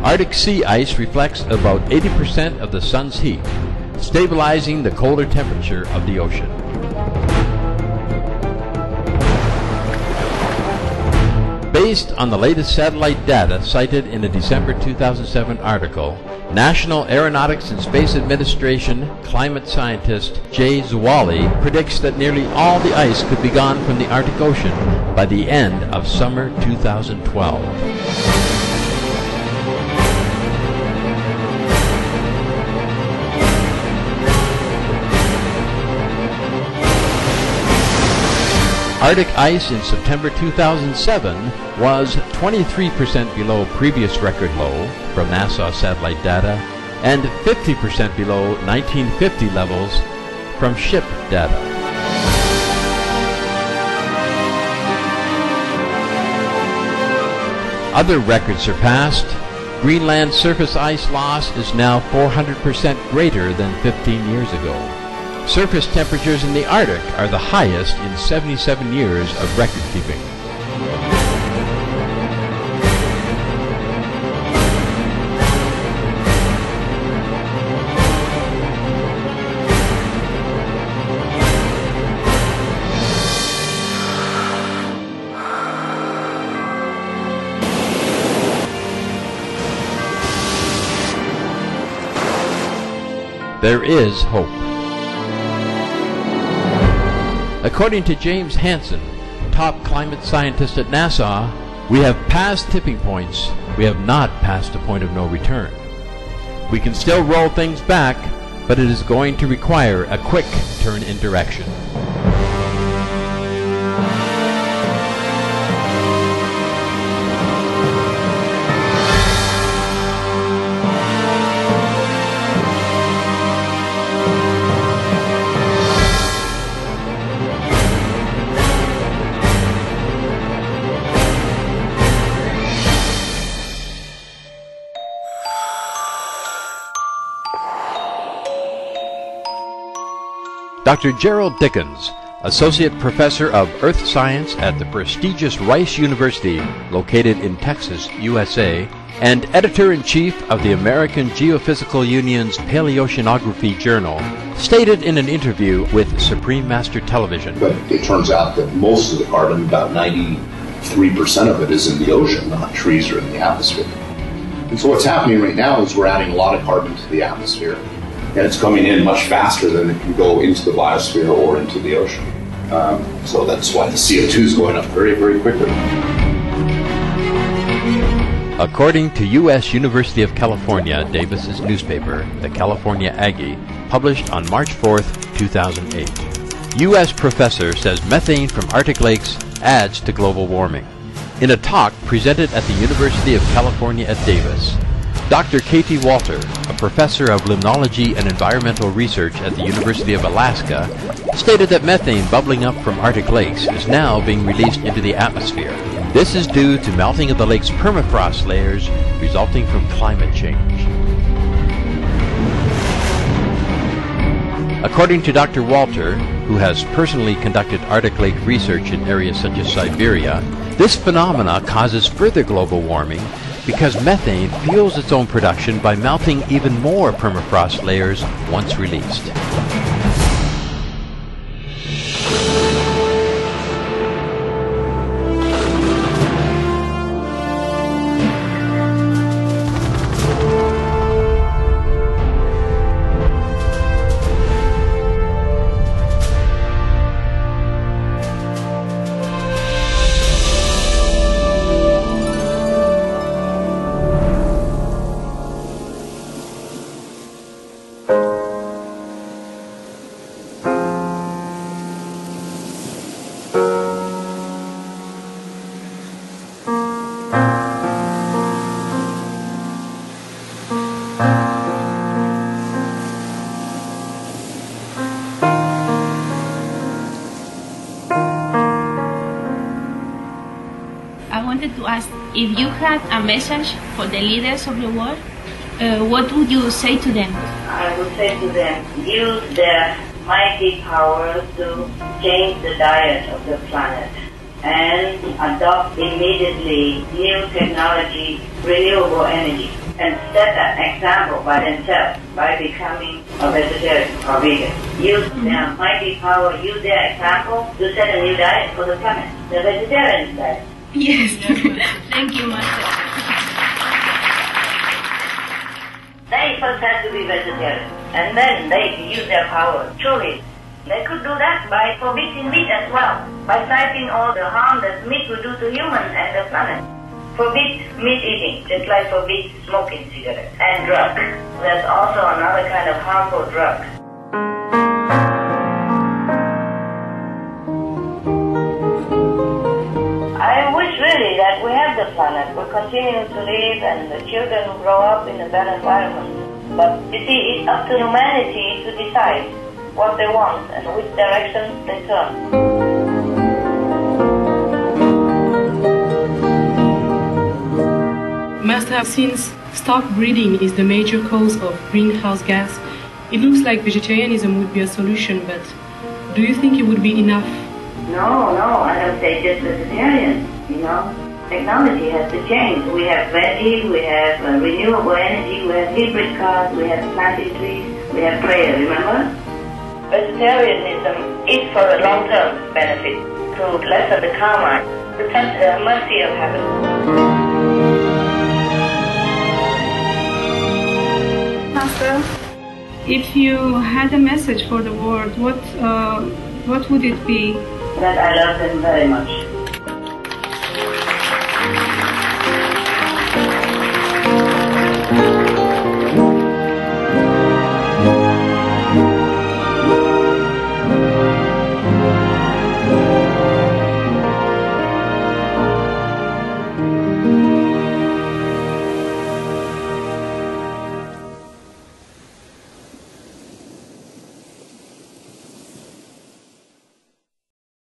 Arctic sea ice reflects about 80% of the sun's heat, stabilizing the colder temperature of the ocean. Based on the latest satellite data cited in a December 2007 article, National Aeronautics and Space Administration climate scientist Jay Zwally predicts that nearly all the ice could be gone from the Arctic Ocean by the end of summer 2012. Arctic ice in September 2007 was 23% below previous record low from NASA satellite data and 50% below 1950 levels from ship data. Other records surpassed. Greenland surface ice loss is now 400% greater than 15 years ago. Surface temperatures in the Arctic are the highest in 77 years of record keeping. There is hope. According to James Hansen, top climate scientist at NASA, we have passed tipping points. We have not passed a point of no return. We can still roll things back, but it is going to require a quick turn in direction. Dr. Gerald Dickens, Associate Professor of Earth Science at the prestigious Rice University, located in Texas, USA, and Editor-in-Chief of the American Geophysical Union's Paleoceanography Journal, stated in an interview with Supreme Master Television. But it turns out that most of the carbon, about 93% of it, is in the ocean, not trees or in the atmosphere. And so what's happening right now is we're adding a lot of carbon to the atmosphere, and it's coming in much faster than it can go into the biosphere or into the ocean. So that's why the CO2 is going up very, very quickly. According to U.S. University of California Davis's newspaper, the California Aggie, published on March 4th, 2008, U.S. professor says methane from Arctic lakes adds to global warming. In a talk presented at the University of California at Davis, Dr. Katie Walter, a professor of limnology and environmental research at the University of Alaska, stated that methane bubbling up from Arctic lakes is now being released into the atmosphere. This is due to melting of the lake's permafrost layers resulting from climate change. According to Dr. Walter, who has personally conducted Arctic lake research in areas such as Siberia, this phenomena causes further global warming because methane fuels its own production by melting even more permafrost layers once released. I wanted to ask, if you had a message for the leaders of the world, what would you say to them? I would say to them, use their mighty power to change the diet of the planet and adopt immediately new technology, renewable energy. and set an example by themselves by becoming a vegetarian or vegan. Use their mighty power, use their example to set a new diet for the planet, the vegetarian diet. Yes. Thank you, Master. They first have to be vegetarian, and then they use their power. Truly, they could do that by forbidding meat as well, by citing all the harm that meat will do to humans and the planet. Forbid meat eating, just like forbid smoking cigarettes. And drug. There's also another kind of harmful drug. I wish really that we have the planet, we continue to live, and the children will grow up in a better environment. But you see, it's up to humanity to decide what they want and which direction they turn. Master, since stock breeding is the major cause of greenhouse gas, it looks like vegetarianism would be a solution, but do you think it would be enough? No, I don't say just vegetarian, Technology has to change. We have veggies, we have renewable energy, we have hybrid cars, we have planting trees, we have prayer, remember? Vegetarianism is for a long-term benefit, to lessen the karma, to touch the mercy of heaven. Master, if you had a message for the world, what would it be? That I love them very much.